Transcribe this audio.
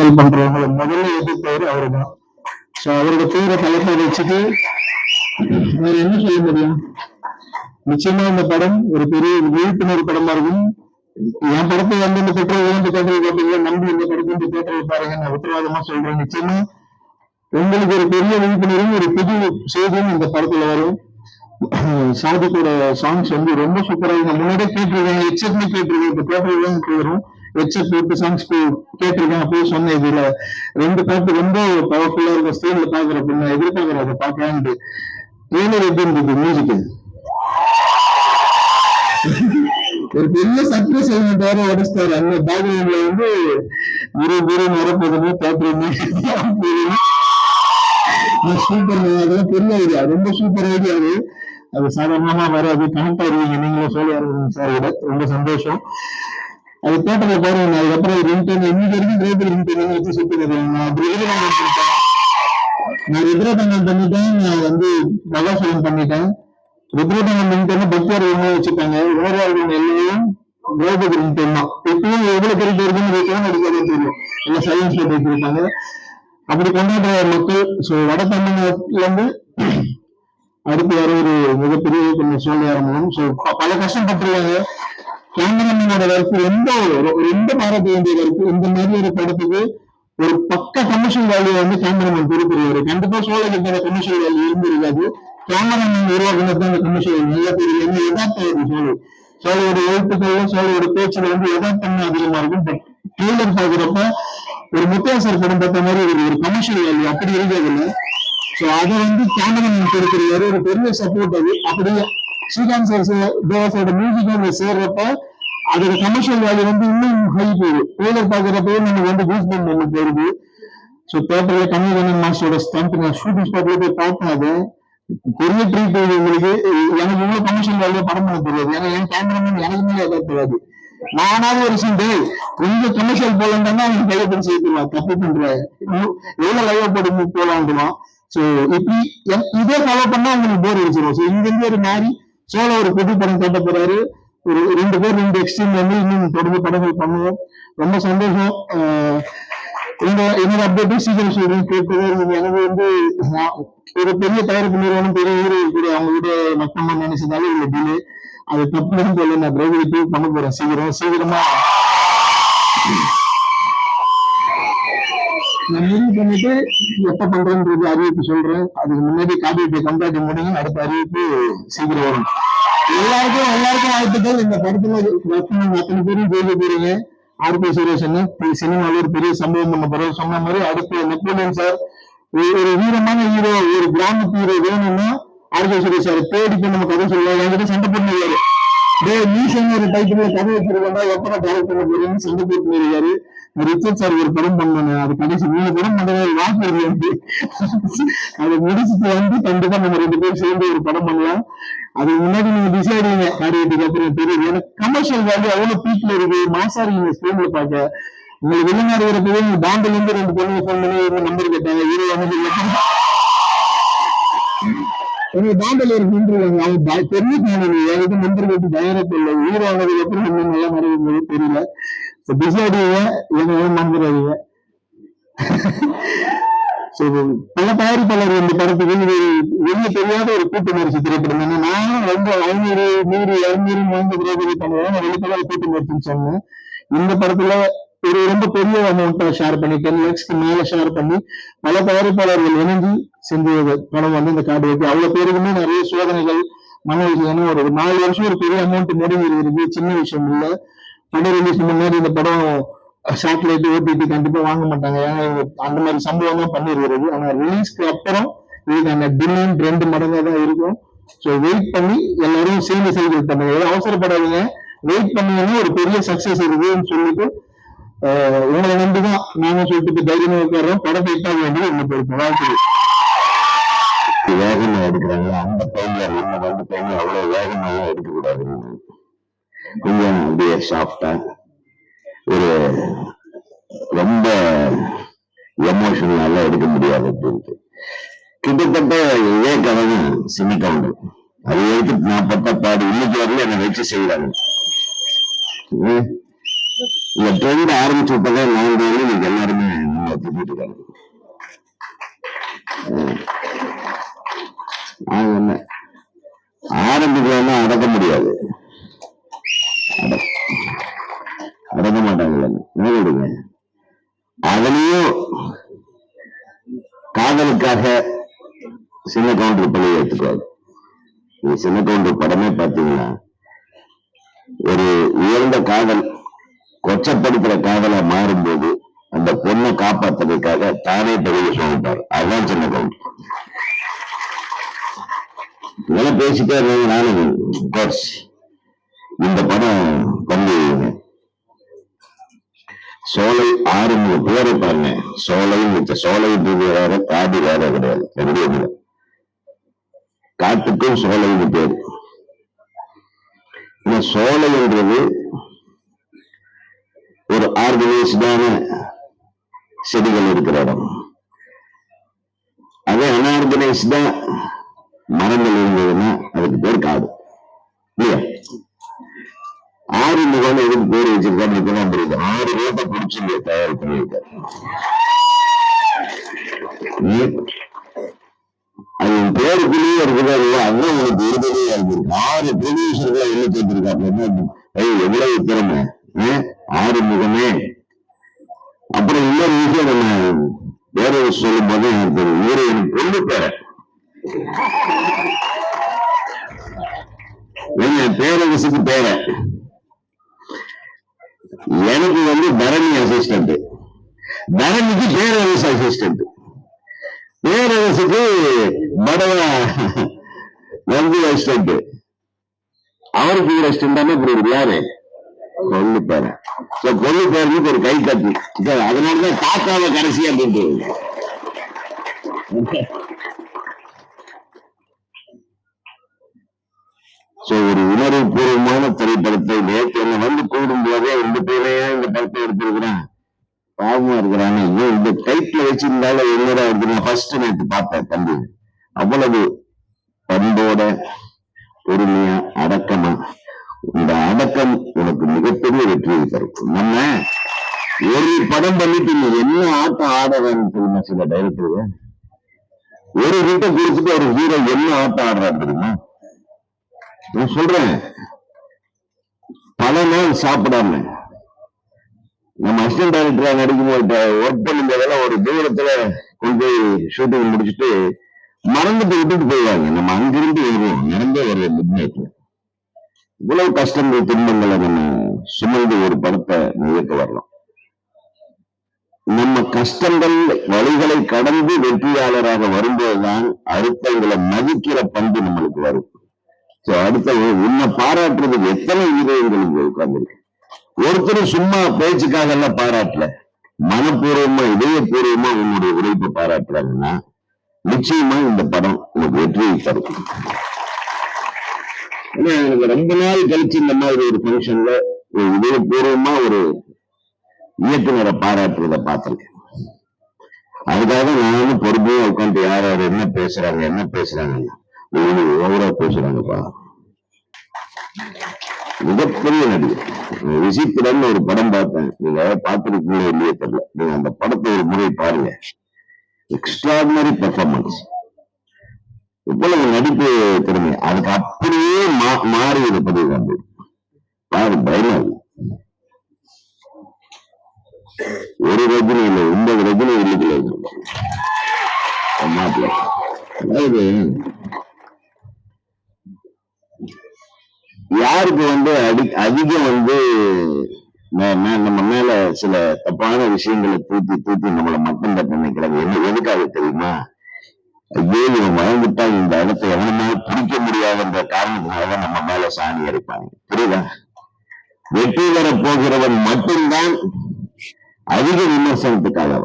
அரசியல் பண்றவங்களை முதல்ல எதிர்ப்பவர் அவரு தான். ஸோ அவரோட பேரை தலைப்பை வச்சுட்டு வேற என்ன சொல்ல முடியும்? நிச்சயமா இந்த படம் ஒரு பெரிய விழிப்புணர்வு படமா இருக்கும். என் படத்தை வந்து இந்த பெட்ரோல் இந்த தேட்டரில் கேட்டீங்க, நம்பி இந்த படத்தை இந்த தேட்டரில் பாருங்க, நான் உத்தரவாதமா சொல்றேன். நிச்சயமா உங்களுக்கு ஒரு பெரிய விழிப்புணர்வும் ஒரு புது செய்தியும் இந்த படத்துல வரும். சாதிக்கோட சாங்ஸ் வந்து ரொம்ப சூப்பரா நான் முன்னாடியே கேட்டிருக்கேன், ஹெட்செட்னு கேட்டிருக்கேன். இப்ப தேட்டரில் தான் போயிடும், ஹெட்செட் போட்டு சாங்ஸ் கேட்டிருக்கேன். அப்போ சொன்னேன், இதுல 2 பாட்டு ரொம்ப பவர்ஃபுல்லா இருக்கும், ஸ்க்ரீன்ல பாக்குறப்ப நான் எதிர்பார்க்கிறேன் அதை பார்க்கலான்ட்டு. ட்ரெய்லர் எப்படி இருந்தது? மியூசிக் ஒரு பெரிய சர்ப்ரைஸ் வேற உடச்சிட்டாரு. அந்த பேக்ரவுண்ட்ல வந்து குரு வரப்போகுது தேட்டர் சூப்பர். அதெல்லாம் பெரிய ஐடியா, ரொம்ப சூப்பர் ஐடியா. அது சாதாரணமா வராது, கனெக்ட் ஆயிருவீங்க நீங்களும் சோழியாருங்க சார் விட. ரொம்ப சந்தோஷம். அது தேட்டர்ல பாருங்க. அதுக்கப்புறம் ரிங்டோன் இன்னைக்கு வரைக்கும் கிரேட் ரிங்டோன் வச்சு சுத்துறது. நான் ருத்ரதங்கம் பண்ணிட்டேன், நான் வந்து மகாசலம் பண்ணிட்டேன். ருத்ரதங்கம் பண்ணிட்டேன்னா பக்தியார் வச்சுட்டாங்க. உணர்வாளர்கள் எல்லாம் திரௌபதி ரிங்டோன் தான். இப்பயும் எவ்வளவு கிரேட் இருக்குன்னு அடிக்கவே தெரியும், எல்லாம் சயின்ஸ்ல போயிருக்காங்க. அப்படி கொண்டாடுற மக்கள். ஸோ வட தமிழ்நாட்டுல இருந்து அடுத்து வர ஒரு மிகப்பெரிய கொஞ்சம் சோழ ஆரம்பம். ஸோ பல கஷ்டப்பட்டுருக்காங்க. கேமராமேனோட வரைக்கும் ரொம்ப பாராட்ட வேண்டிய வரைக்கும் இந்த மாதிரி ஒரு படத்துக்கு ஒரு பக்க கமர்ஷியல் வேல்யூ வந்து கேமராமேன் கொடுக்குறாரு. கண்டிப்பா சோழ கிட்ட கமர்ஷியல் வேல்யூ இருந்திருக்காது. கேமராமேன் உருவாக்குனது அந்த கமர்ஷியல் வேல்யூ நல்லா தெரியும். யதார்த்தம் சோழையோட எழுத்துக்கள்ல சோழையோட பேச்சுல வந்து யதார்த்தம் அதிகமா இருக்கும். பட் ட்ரெய்லர் பாக்குறப்ப ஒரு முத்தையாசர் படம் பார்த்த மாதிரி ஒரு கமர்ஷியல் வேல்யூ அப்படி இருக்கிறது. ஸோ அதை வந்து கேமராமேன் கொடுக்குறாரு, ஒரு பெரிய சப்போர்ட் அது. அப்படியே ஸ்ரீகாந்த் தேவசோட மியூசிக் சேர்றப்ப அதோட கமர்ஷியல் வேல்யூ வந்து இன்னும் ஹை போகுது. ட்ரெய்லர் பாக்குறப்பவே நமக்கு வந்து கூஸ் பம்ப் ஒன்று போயிடுது. ஸோ தேட்டர்ல கமல்ஹாசன் மாஸ்டரோட ஸ்டண்ட் நான் ஷூட்டிங் ஸ்பாட்ல போய் பார்த்தேன். அது பெரிய ட்ரீட் உங்களுக்கு. எனக்கு இவ்வளவு கமர்ஷியல் வேல்யூ படம் பண்ண தெரியாது. ஏன்னா என் கேமராமேன் எனக்கு மேலே எதாவது நானாவது ஒரு சீன் கொஞ்சம் கமர்ஷியல் போலன்னா அவன் கையை பண்ணி சேர்த்துருவான், தப்பு பண்ற எவ்வளவு லைவ் போட்டு போலான்டுவான். ஸோ இப்படி இதே ஃபாலோ பண்ணா அவங்களுக்கு போர் அடிச்சிடும். ஸோ இங்க இருந்து ஒரு மாதிரி சோழ ஒரு புது படம் காட்ட போறாரு. ஒரு 2 பேர் 2 எக்ஸ்ட்ரீம் வந்து இன்னும் தொடர்ந்து படங்கள் பண்ணுவோம். ரொம்ப சந்தோஷம். என்னோட அப்டேட்டும் சீக்கிரம் சொல்றேன், கேட்கவே. எனக்கு வந்து ஒரு பெரிய தயாரிப்பு நிறுவனம் பெரிய ஊரு கூட அவங்க கூட மொத்தமா நினைச்சதாலும் இல்லை டிலே. அது தப்புன்னு சொல்லி நான் திரௌபதி பண்ண போறேன். சீக்கிரமா நான் முடிவு பண்ணிட்டு எப்ப பண்றேன்றது அறிவிப்பு சொல்றேன். அதுக்கு முன்னாடி காப்பீட்டு கம்ப்ளாட்டி முடியும், அடுத்த அறிவிப்பு சீக்கிரம் வரும். எல்லாருக்கும் வாழ்த்துக்கள். இந்த படத்துல அத்தனை பேரும் ஜெயிக்க போறீங்க. ஆர்பி சுரேஷ் சினிமாவில் ஒரு பெரிய சம்பவம் பண்ண போறோம். சொன்ன மாதிரி அடுத்து நெப்போலியன் சார் ஒரு வீரமான ஹீரோ, ஒரு கிராமத்து ஹீரோ வேணும்னா ஆர்பி சுரேஷ் சார் தேடிட்டு நம்ம கதை சொல்லுவாங்க. என்கிட்ட சண்டை போட்டுருக்காரு, ஒரு டைட்டில் கதை வச்சிருக்கா, எப்படா டேரக்ட் பண்ண போறீங்கன்னு சண்டை போட்டு இருக்காரு. ரிச்சர்ட் சார் ஒரு படம் பண்ணாங்க, அது கடைசி 3 படம் பண்றது வாய்ப்பு இருக்கு. அதை முடிச்சுட்டு வந்து கண்டிப்பா நம்ம 2 பேரும் சேர்ந்து ஒரு படம் பண்ணலாம். அதுக்கு முன்னாடி நீங்க பிஸி ஆயிடுவீங்க காரியத்துக்கு அப்புறம் தெரியுது. எனக்கு கமர்ஷியல் வேல்யூ அவ்வளவு பீக்ல இருக்கு. மாசா இருக்கீங்க ஸ்கிரீன்ல பார்க்க. உங்களுக்கு வெளிநாடு வரப்பவே உங்க பாண்டில இருந்து 2 பொண்ணுங்க போன் பண்ணி நம்பர் கேட்டாங்க. ஹீரோ வந்து உங்க பாண்டில் ஒரு நின்றுவாங்க. அவங்க தெரிஞ்சுக்காங்க என்கிட்ட நம்பர் கேட்டு தயாரிப்பு இல்லை. ஹீரோ ஆனதுக்கு அப்புறம் இன்னும் நல்லா நடக்கும்போது தெரியல. பிஸி ஆயிடுவீங்க, என்ன மறந்துடாதீங்க. பல தயாரிப்பாளர் இந்த படத்துக்கு வெளியே தெரியாத ஒரு கூட்டு முயற்சி திரைப்படம். நான் ரொம்ப 500, 100, 200 வாங்க திரைப்பதி பண்ணுவேன். வெளிப்படையாக கூட்டு முயற்சின்னு சொன்னேன். இந்த படத்துல ஒரு ரொம்ப பெரிய அமௌண்ட்டை ஷேர் பண்ணி 10 lakhs மேல ஷேர் பண்ணி பல தயாரிப்பாளர்கள் இணைஞ்சு செஞ்ச படம் வந்து இந்த கார்டு இருக்கு. அவ்வளவு பேருக்குமே நிறைய சோதனைகள் மன விஷயம். ஒரு 4 வருஷம் ஒரு பெரிய அமௌண்ட் முடிவு இருக்கு, சின்ன விஷயம் இல்லை. படம் ரிலீஸ் முன்னாடி இந்த படம் சேட்டலைட் ஓடிடி கண்டிப்பா வாங்க மாட்டாங்க, ஏன்னா அந்த மாதிரி சம்பவம் தான் பண்ணிருக்கிறது. ஆனா ரிலீஸ்க்கு அப்புறம் இதுக்கான டிமாண்ட் 2 மடங்கா தான் இருக்கும். ஸோ வெயிட் பண்ணி எல்லாரும் சேர்ந்து செய்து பண்ணுங்க, அவசரப்படாதீங்க. வெயிட் பண்ணீங்கன்னா ஒரு பெரிய சக்சஸ் இருக்குன்னு சொல்லிட்டு உங்களை நம்பிதான் நானும் சொல்லிட்டு தைரியமா உட்காரோம். படத்தை இட்டாக வேண்டியது என்ன பொறுப்பு. வாழ்க்கை வேகமா எடுக்கிறாங்க. அந்த டைம்ல நம்ம வந்து டைம் அவ்வளவு வேகமாலாம் எடுக்கக்கூடாது. கொஞ்சம் அப்படியே சாஃப்டா, ஒரு ரொம்ப எமோஷனலா எடுக்க முடியாது அப்படின்ட்டு கிட்டத்தட்ட இதே கதை சினி கவுண்டர். அது எடுத்து நான் பட்ட பாடு இன்னைக்கு வரல என்னை வச்சு செய்யறாங்க. இந்த ட்ரெண்ட் ஆரம்பிச்சு விட்டதே நான் இன்னைக்கு எல்லாருமே பண்ணிட்டு இருக்காங்க. ஆரம்பிக்கலன்னா அடக்க முடியாது, அடக்க மாட்டாங்க. அதுலயும் காதலுக்காக சின்ன கவுண்டர் பள்ளியை எடுத்துக்குவாரு. சின்ன கவுண்டர் படமே பாத்தீங்கன்னா ஒரு உயர்ந்த காதல் கொச்சப்படுத்துற காதலா மாறும்போது அந்த பொண்ணை காப்பாத்துறதுக்காக தானே பதவி சொல்லிட்டாரு. அதுதான் சின்ன கவுண்டர். இதெல்லாம் பேசிட்டே இருந்தாங்க. நானும் இந்த படம் வந்து சோலை 6 பேரை பாருங்க. சோலை சோலை வேற, காடு வேற கிடையாது. ரெண்டு காட்டுக்கும் சோலைன்னு பேரு. இந்த சோலைன்றது ஒரு ஆர்கனைஸ்டான செடிகள் இருக்கிற இடம். அதே அன்ஆர்கனைஸ்டா மரங்கள் இருந்ததுன்னா அதுக்கு பேர் காடு இல்லையா? 6 முகம் எதுக்கு பேர் வச்சிருக்காரு இப்பதான் தெரியுது. 6 பேர்த்த பிடிச்சி தயார் பண்ணியிருக்காரு. அது பேருக்குள்ளேயே இருக்குது. அதுதான் உங்களுக்கு விருதலையா இருக்கு. 6 ப்ரொடியூசர்களை என்ன சேர்த்திருக்காங்க. எவ்வளவு திறமை 6 முகமே. அப்புறம் இன்னொரு விஷயம் நம்ம வேற சொல்லும் போது இவரு எனக்கு பொண்ணு பேர பேரரசுக்கு பேர எனக்கு வந்து தரணி அசிஸ்டன்ட், தரணிக்கு பேரரசு அசிஸ்டன்ட், பேரரசுக்கு படவா வந்து அசிஸ்டன்ட், அவருக்கு அசிஸ்டன்ட் தானே புரியுது யாரு பொண்ணு பேர. பொண்ணு பேருக்கு ஒரு கை தட்டு. அதனாலதான் தாத்தாவை கடைசி அப்படின்ட்டு ஒரு உணர்வு பூர்வமான திரைப்படத்தை நேற்று என்ன வந்து கூடும் போதே இந்த பேரையா இந்த படத்தை எடுத்திருக்கிறான், பாவமா இருக்கிறான்னு இந்த டைட்டில் வச்சிருந்தாலும் என்னோட ஃபர்ஸ்ட் நேற்று பார்த்தேன். தம்பி அவ்வளவு பண்போட பொறுமையா அடக்கமா. இந்த அடக்கம் உனக்கு மிகப்பெரிய வெற்றியை தரும். நம்ம ஒரு படம் பண்ணிட்டு என்ன ஆட்டம் ஆடுறான்னு தெரியுமா? சில டைரக்டர் ஒரு கிட்ட குறிச்சுட்டு ஒரு ஹீரோ என்ன ஆட்டம் ஆடுறான்னு தெரியுமா? நான் சொல்றேன், பல நாள் சாப்பிடாம நம்ம அசிஸ்டன்ட் டைரக்டரா நடிக்கும் போது ஒர்க் பண்ணும் போதெல்லாம் ஒரு தூரத்துல கொண்டு போய் ஷூட்டிங் முடிச்சுட்டு மறந்துட்டு விட்டுட்டு போயிடுவாங்க. நம்ம அங்கிருந்து வருவோம், நடந்தே வருவோம் மிட் நைட்ல. இவ்வளவு கஷ்டங்கள் துன்பங்களை நம்ம சுமந்து ஒரு படத்தை இயக்க வரலாம். நம்ம கஷ்டங்கள் வழிகளை கடந்து வெற்றியாளராக வரும்போதுதான் அடுத்தவங்களை மதிக்கிற பண்பு நம்மளுக்கு வரும். அடுத்த உன்னை பாராட்டுறதுக்கு எத்தனை இதயங்களுக்கு உட்கார்ந்துருக்கு. ஒருத்தர் சும்மா பேச்சுக்காக எல்லாம் பாராட்டல, மனப்பூர்வமா இதயபூர்வமா உன்னுடைய உழைப்பை பாராட்டுறாங்கன்னா நிச்சயமா இந்த படம் உங்களுக்கு வெற்றியை தரும். ஏன்னா எனக்கு ரொம்ப நாள் கழிச்சு இந்த மாதிரி ஒரு பங்கன்ல ஒரு இதயபூர்வமா ஒரு இயக்குனரை பாராட்டுறத பார்த்திருக்கேன். அதுக்காக நானும் பொறுமையா உட்காந்து யார் யார் என்ன பேசுறாங்க ஓவரா பேசுறாங்கப்பா. மிகப்பெரிய நடிகர் விசித்திரன் ஒரு படம் பார்த்தேன். நீங்க பார்த்திருக்கீங்களோ இல்லையே தெரியல. நீங்க அந்த படத்தை ஒரு முறை பாருங்க. Extraordinary performance. இவ்வளவு நடிப்பு திறமை அதுக்கு அப்படியே மாறி இருப்பது வந்து பாரு பயமா. ஒரு ரஜினி இல்லை, 9 ரஜினி இல்லைங்களே மாப்பிள்ள. அதாவது யாருக்கு வந்து அதிகம் வந்து நம்ம மேல சில தப்பான விஷயங்களை தூத்தி நம்மளை மட்டும் தட்ட நினைக்கிறாங்க. எதுக்காக தெரியுமா? ஐயோ இவன் வாழ்ந்துட்டா இந்த இடத்தை எவனால பிடிக்க முடியாதுன்ற காரணத்தினாலதான் நம்ம மேல சாணி அரைப்பாங்க. புரியுதா? வெற்றி பெற போகிறவன் மட்டும்தான் அதிக விமர்சனத்துக்காக